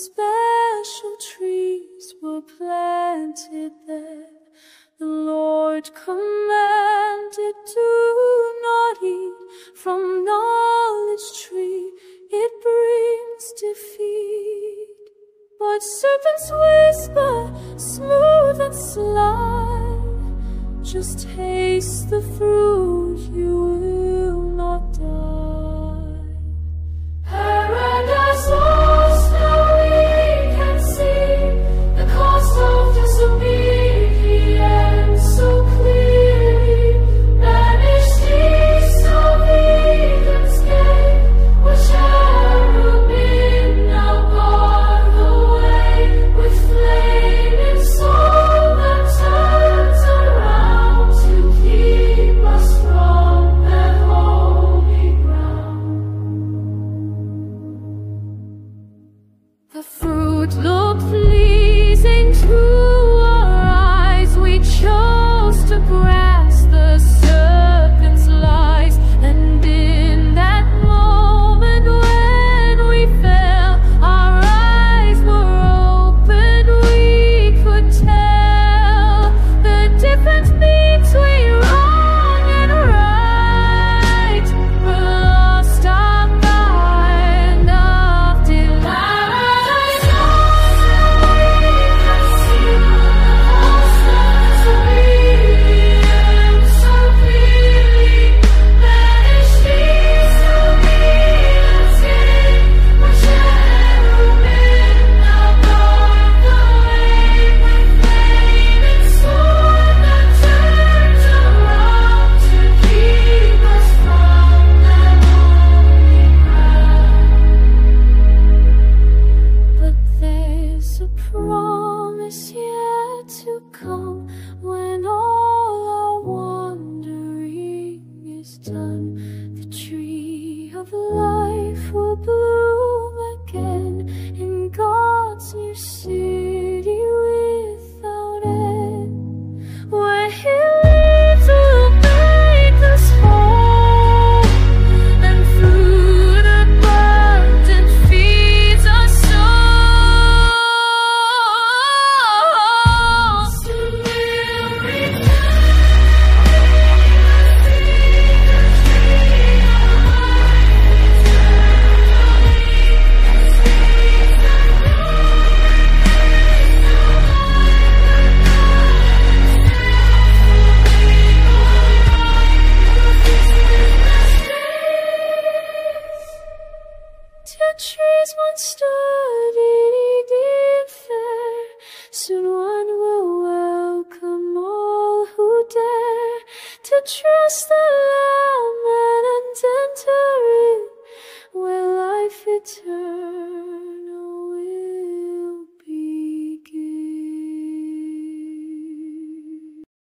special trees were planted there. The Lord commanded, do not eat from knowledge tree, it brings defeat. But serpents whisper, smooth and sly, just taste the fruit, you will not die. Paradise lost, now we can see the cost of disobedience so clearly. Banished east of Eden's gate, where cherubim now bar the way, with flaming soul that turns around to keep us from that holy ground. The fruit looked pleasing to our eyes. We chose to grasp the serpent's lies, and in that moment when we fell, our eyes were open. We could tell the difference between wrong and right. We're lost our kind of delight. So clearly, banished east of Eden's gate, where cherubim now guard the way, with flaming sword that turns around to keep us from that holy ground. But there's a promise yet to come, when all our wandering is done. The tree of life will bloom again in God's new city without end, where He lives will make us whole, and fruit abundant feeds our souls. Soon we'll return. Till trees once stood in Eden fair, soon one will welcome all who dare to trust the Lamb and enter in, where life eternal